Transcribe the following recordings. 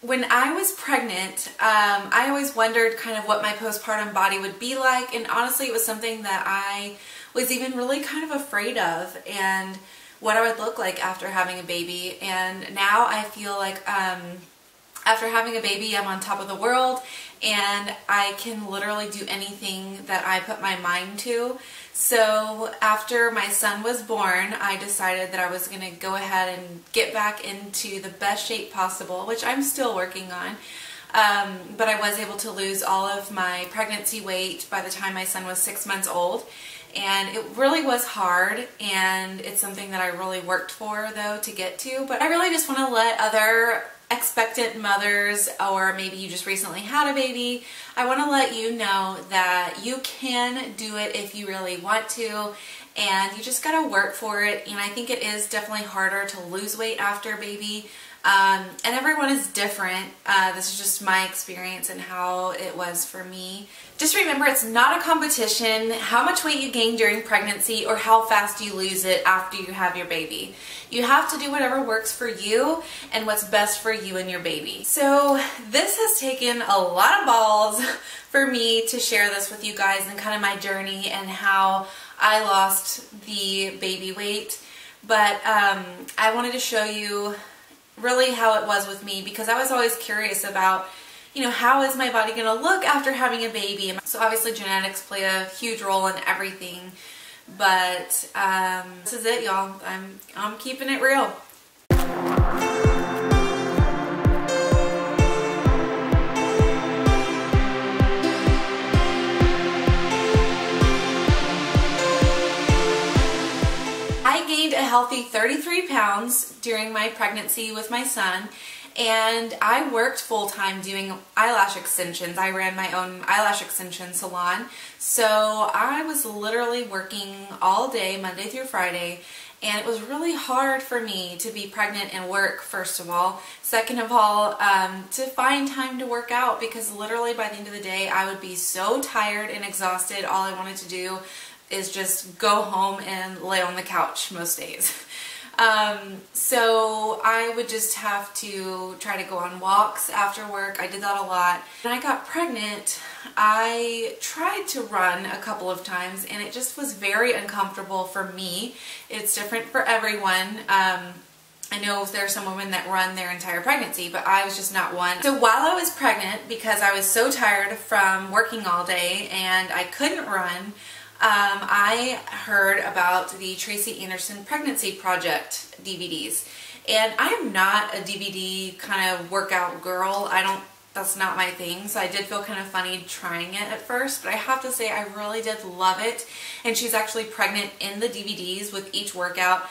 When I was pregnant, I always wondered kind of what my postpartum body would be like, and honestly it was something that I was even really kind of afraid of, and what I would look like after having a baby. And now I feel like after having a baby I'm on top of the world and I can literally do anything that I put my mind to. So after my son was born, I decided that I was going to go ahead and get back into the best shape possible, which I'm still working on. But I was able to lose all of my pregnancy weight by the time my son was 6 months old. And it really was hard, and it's something that I really worked for, though, to get to. But I really just want to let other expectant mothers, or maybe you just recently had a baby, I want to let you know that you can do it if you really want to, and you just got to work for it. And I think it is definitely harder to lose weight after a baby. And everyone is different. This is just my experience and how it was for me. Just remember, it's not a competition how much weight you gain during pregnancy or how fast you lose it after you have your baby. You have to do whatever works for you and what's best for you and your baby. So this has taken a lot of balls for me to share this with you guys and kind of my journey and how I lost the baby weight. But I wanted to show you really how it was with me, because I was always curious about, you know, how is my body going to look after having a baby? So obviously genetics play a huge role in everything, but this is it, y'all. I'm keeping it real. A healthy 33 pounds during my pregnancy with my son, and I worked full-time doing eyelash extensions. I ran my own eyelash extension salon, so I was literally working all day, Monday through Friday, and it was really hard for me to be pregnant and work, first of all. Second of all, to find time to work out, because literally by the end of the day I would be so tired and exhausted. All I wanted to do is just go home and lay on the couch most days. So I would just have to try to go on walks after work. I did that a lot. When I got pregnant, I tried to run a couple of times, and it just was very uncomfortable for me. It's different for everyone. I know there are some women that run their entire pregnancy, but I was just not one. So while I was pregnant, because I was so tired from working all day and I couldn't run, I heard about the Tracy Anderson Pregnancy Project DVDs, and I am not a DVD kind of workout girl. That's not my thing, so I did feel kind of funny trying it at first, but I have to say I really did love it. And she's actually pregnant in the DVDs with each workout,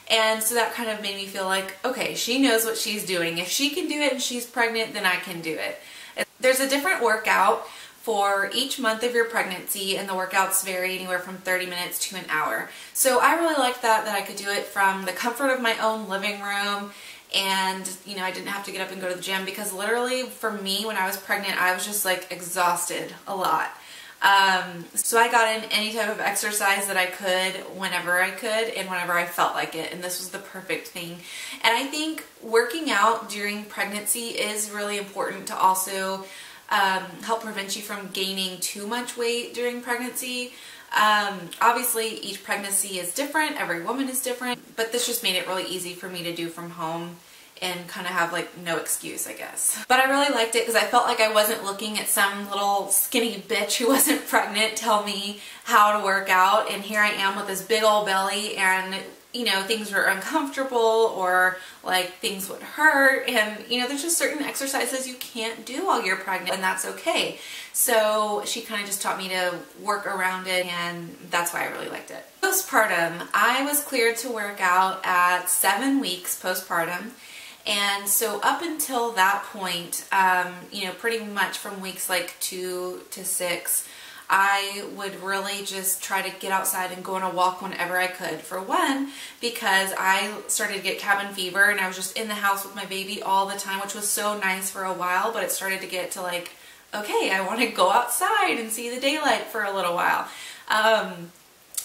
and so that kind of made me feel like, okay, she knows what she's doing. If she can do it and she's pregnant, then I can do it. There's a different workout for each month of your pregnancy, and the workouts vary anywhere from 30 minutes to an hour. So I really liked that I could do it from the comfort of my own living room, and you know, I didn't have to get up and go to the gym, because literally for me when I was pregnant I was just like exhausted a lot. So I got in any type of exercise that I could whenever I could and whenever I felt like it, and this was the perfect thing. And I think working out during pregnancy is really important to also help prevent you from gaining too much weight during pregnancy. Obviously each pregnancy is different, every woman is different, but this just made it really easy for me to do from home and kind of have like no excuse, I guess. But I really liked it because I felt like I wasn't looking at some little skinny bitch who wasn't pregnant tell me how to work out, and here I am with this big old belly, and you know, things were uncomfortable or like things would hurt, and you know, there's just certain exercises you can't do while you're pregnant, and that's okay. So she kind of just taught me to work around it, and that's why I really liked it. Postpartum, I was cleared to work out at 7 weeks postpartum. And so up until that point, you know, pretty much from weeks like 2 to 6, I would really just try to get outside and go on a walk whenever I could. For one, because I started to get cabin fever and I was just in the house with my baby all the time, which was so nice for a while, but it started to get to like, okay, I want to go outside and see the daylight for a little while.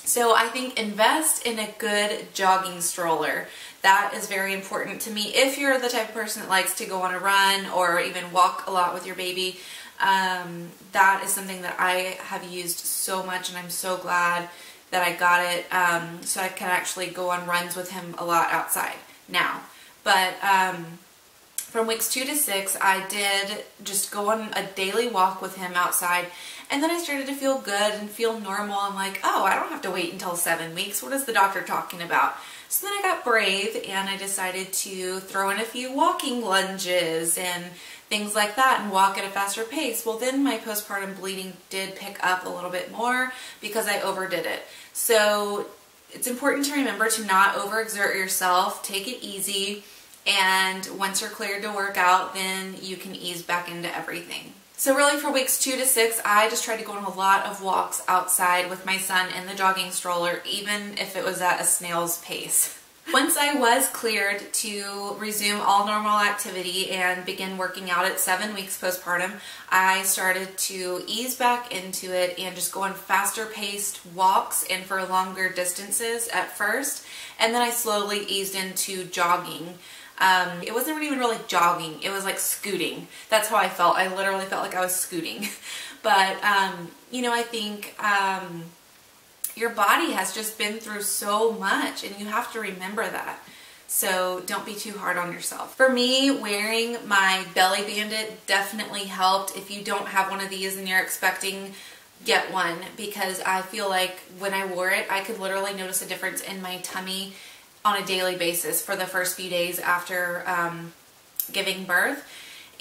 So I think invest in a good jogging stroller. That is very important to me. If you're the type of person that likes to go on a run or even walk a lot with your baby, that is something that I have used so much, and I'm so glad that I got it, so I can actually go on runs with him a lot outside now. But from weeks 2 to 6, I did just go on a daily walk with him outside, and then I started to feel good and feel normal. I'm like, oh, I don't have to wait until 7 weeks. What is the doctor talking about? So then I got brave, and I decided to throw in a few walking lunges and things like that and walk at a faster pace. Well, then my postpartum bleeding did pick up a little bit more because I overdid it. So it's important to remember to not overexert yourself. Take it easy. And once you're cleared to work out, then you can ease back into everything. So really for weeks 2 to 6, I just tried to go on a lot of walks outside with my son in the jogging stroller, even if it was at a snail's pace. Once I was cleared to resume all normal activity and begin working out at 7 weeks postpartum, I started to ease back into it and just go on faster paced walks and for longer distances at first. And then I slowly eased into jogging. It wasn't even really jogging, it was like scooting. That's how I felt. I literally felt like I was scooting. But, you know, I think your body has just been through so much, and you have to remember that. So don't be too hard on yourself. For me, wearing my belly bandit definitely helped. If you don't have one of these and you're expecting, get one, because I feel like when I wore it, I could literally notice a difference in my tummy on a daily basis for the first few days after giving birth.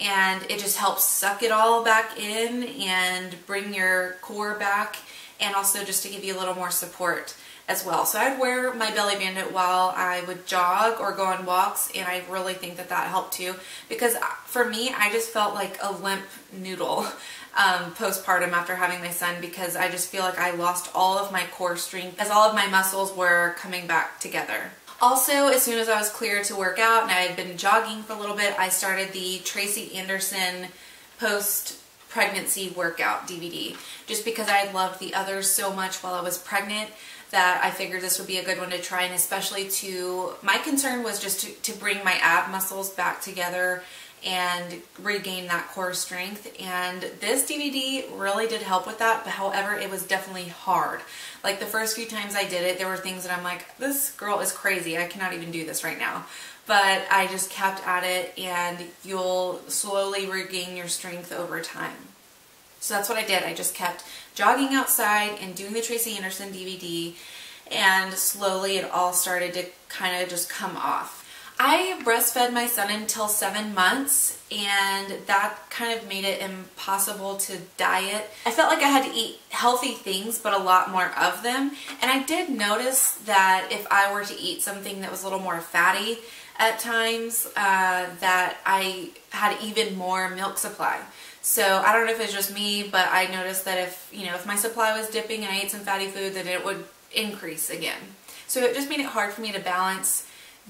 And it just helps suck it all back in and bring your core back, and also just to give you a little more support as well. So I'd wear my belly bandit while I would jog or go on walks, and I really think that that helped too, because for me, I just felt like a limp noodle postpartum after having my son, because I just feel like I lost all of my core strength as all of my muscles were coming back together. Also, as soon as I was cleared to work out and I had been jogging for a little bit, I started the Tracy post-pregnancy workout DVD, just because I loved the others so much while I was pregnant that I figured this would be a good one to try, and especially my concern was just to bring my ab muscles back together and regain that core strength, and this DVD really did help with that. But however, it was definitely hard. Like the first few times I did it, there were things that I'm like, this girl is crazy, I cannot even do this right now. But I just kept at it, and you'll slowly regain your strength over time. So that's what I did. I just kept jogging outside and doing the Tracy Anderson DVD, and slowly it all started to kind of just come off. I breastfed my son until 7 months, and that kind of made it impossible to diet. I felt like I had to eat healthy things, but a lot more of them. And I did notice that if I were to eat something that was a little more fatty at times, that I had even more milk supply. So I don't know if it's just me, but I noticed that if my supply was dipping and I ate some fatty food, then it would increase again. So it just made it hard for me to balance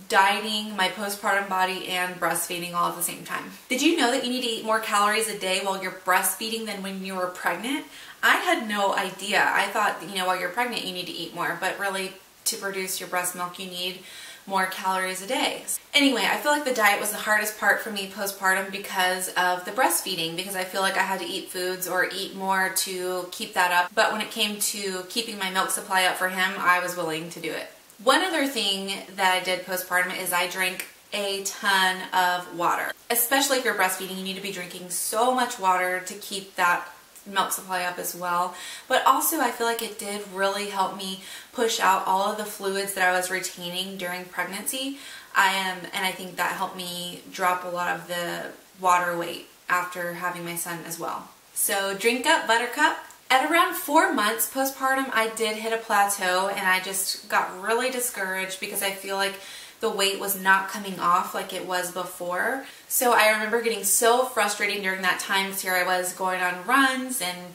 dieting, my postpartum body, and breastfeeding all at the same time. Did you know that you need to eat more calories a day while you're breastfeeding than when you were pregnant? I had no idea. I thought, while you're pregnant you need to eat more, but really to produce your breast milk you need more calories a day. Anyway, I feel like the diet was the hardest part for me postpartum because of the breastfeeding, because I feel like I had to eat foods or eat more to keep that up. But when it came to keeping my milk supply up for him, I was willing to do it. One other thing that I did postpartum is I drank a ton of water. Especially if you're breastfeeding, you need to be drinking so much water to keep that milk supply up as well. But also I feel like it did really help me push out all of the fluids that I was retaining during pregnancy. And I think that helped me drop a lot of the water weight after having my son as well. So drink up, buttercup. At around 4 months postpartum, I did hit a plateau, and I just got really discouraged because I feel like the weight was not coming off like it was before. So I remember getting so frustrated during that time, because here I was going on runs and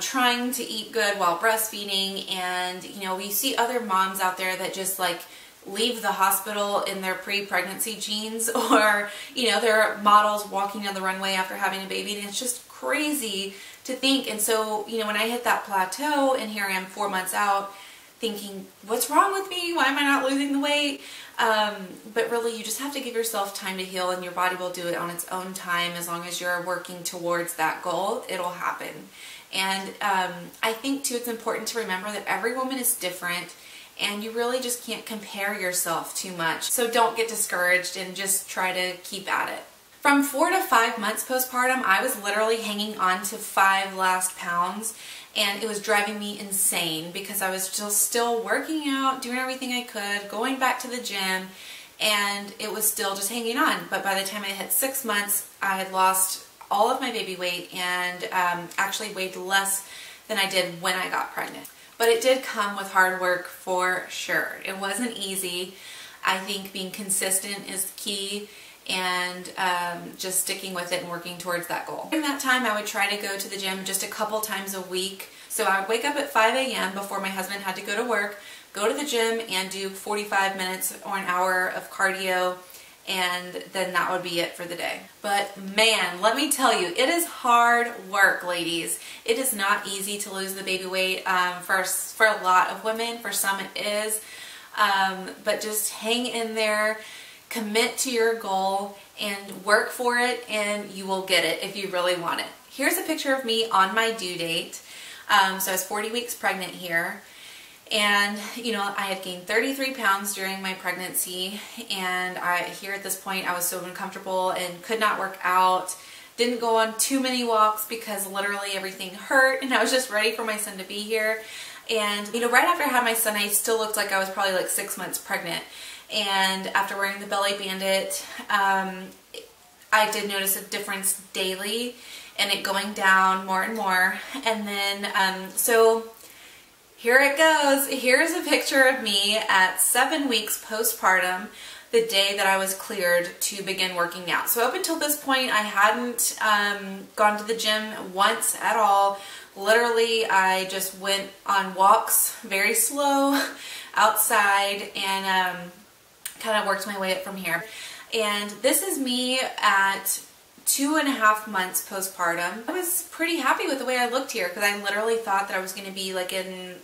trying to eat good while breastfeeding. And we see other moms out there that just like leave the hospital in their pre-pregnancy jeans, or they're models walking down the runway after having a baby, and it's just crazy to think. And so when I hit that plateau, and here I am 4 months out, thinking, what's wrong with me? Why am I not losing the weight? But really, you just have to give yourself time to heal, and your body will do it on its own time. As long as you're working towards that goal, it'll happen. And I think too, it's important to remember that every woman is different, and you really just can't compare yourself too much. So don't get discouraged and just try to keep at it. From 4 to 5 months postpartum, I was literally hanging on to 5 last pounds, and it was driving me insane because I was still working out, doing everything I could, going back to the gym, and it was still just hanging on. But by the time I hit 6 months, I had lost all of my baby weight and actually weighed less than I did when I got pregnant. But it did come with hard work for sure. It wasn't easy. I think being consistent is key, and just sticking with it and working towards that goal. During that time, I would try to go to the gym just a couple times a week. So I would wake up at 5 a.m. before my husband had to go to work, go to the gym and do 45 minutes or an hour of cardio, and then that would be it for the day. But man, let me tell you, it is hard work, ladies. It is not easy to lose the baby weight for a lot of women. For some it is, but just hang in there, commit to your goal, and work for it, and you will get it if you really want it. Here's a picture of me on my due date. So I was 40 weeks pregnant here. And, you know, I had gained 33 pounds during my pregnancy, and here at this point I was so uncomfortable and could not work out, didn't go on too many walks because literally everything hurt, and I was just ready for my son to be here. And, you know, right after I had my son, I still looked like I was probably like 6 months pregnant. And after wearing the belly bandit, I did notice a difference daily, and it going down more and more. And then, so here it goes. Here's a picture of me at 7 weeks postpartum, the day that I was cleared to begin working out. So up until this point, I hadn't gone to the gym once at all. Literally, I just went on walks very slow outside and kind of worked my way up from here. And this is me at 2.5 months postpartum. I was pretty happy with the way I looked here because I literally thought that I was going to be like a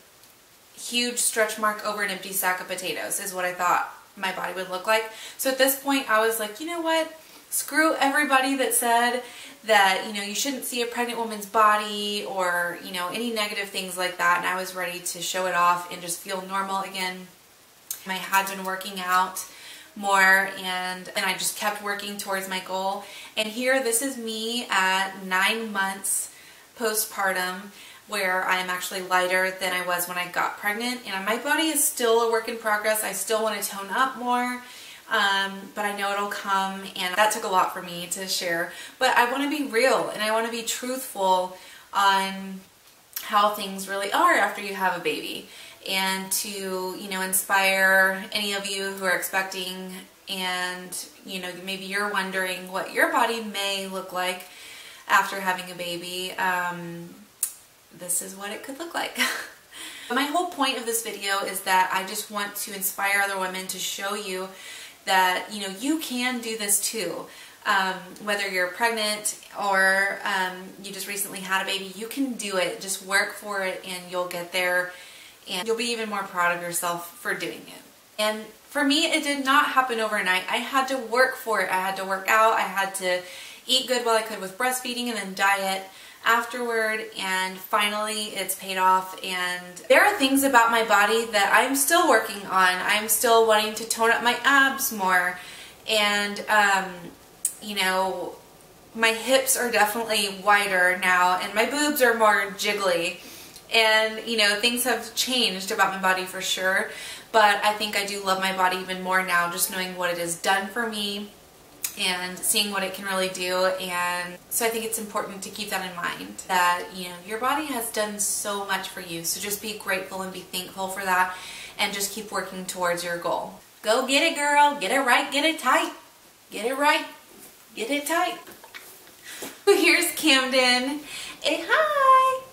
huge stretch mark over an empty sack of potatoes is what I thought my body would look like. So at this point I was like, you know what? Screw everybody that said that, you know, you shouldn't see a pregnant woman's body or, you know, any negative things like that. And I was ready to show it off and just feel normal again. I had been working out more, and I just kept working towards my goal. And here, this is me at 9 months postpartum, where I am actually lighter than I was when I got pregnant. And my body is still a work in progress. I still want to tone up more, but I know it'll come, and that took a lot for me to share. But I want to be real, and I want to be truthful on how things really are after you have a baby, and to, you know, inspire any of you who are expecting, and, you know, maybe you're wondering what your body may look like after having a baby. This is what it could look like. My whole point of this video is that I just want to inspire other women to show you that, you know, you can do this too. Whether you're pregnant or you just recently had a baby, you can do it. Just work for it and you'll get there, and you'll be even more proud of yourself for doing it. And for me, it did not happen overnight. I had to work for it. I had to work out. I had to eat good while I could with breastfeeding, and then diet afterward, and finally it's paid off. And there are things about my body that I'm still working on. I'm still wanting to tone up my abs more, and you know, my hips are definitely wider now, and my boobs are more jiggly, and you know, things have changed about my body for sure. But I think I do love my body even more now, just knowing what it has done for me and seeing what it can really do. And so I think it's important to keep that in mind, that, you know, your body has done so much for you. So just be grateful and be thankful for that, and just keep working towards your goal. Go get it, girl. Get it right. Get it tight. Get it right. Get it tight. Here's Camden. Hey, hi.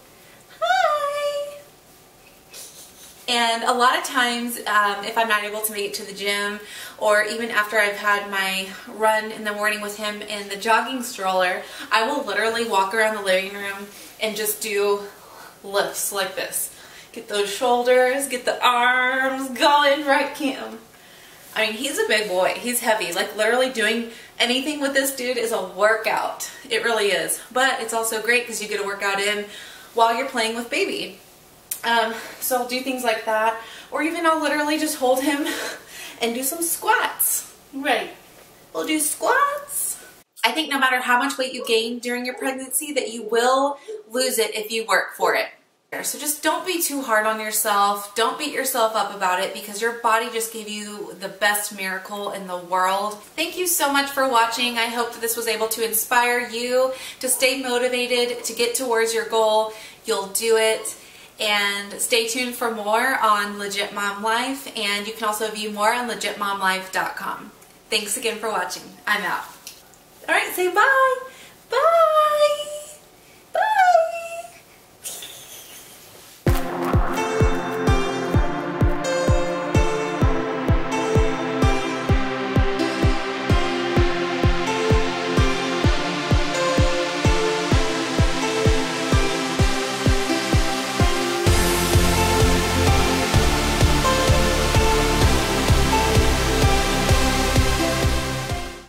Hi. And a lot of times, if I'm not able to make it to the gym, or even after I've had my run in the morning with him in the jogging stroller, I will literally walk around the living room and just do lifts like this. Get those shoulders, get the arms going, right, Kim? I mean, he's a big boy. He's heavy. Like, literally doing anything with this dude is a workout. It really is. But it's also great because you get a workout in while you're playing with baby. So I'll do things like that. Or even I'll literally just hold him and do some squats. Right. We'll do squats. I think no matter how much weight you gain during your pregnancy, that you will lose it if you work for it. So just don't be too hard on yourself. Don't beat yourself up about it because your body just gave you the best miracle in the world. Thank you so much for watching. I hope that this was able to inspire you to stay motivated to get towards your goal. You'll do it. And stay tuned for more on Legit Mom Life. And you can also view more on legitmomlife.com. Thanks again for watching. I'm out. All right, say bye.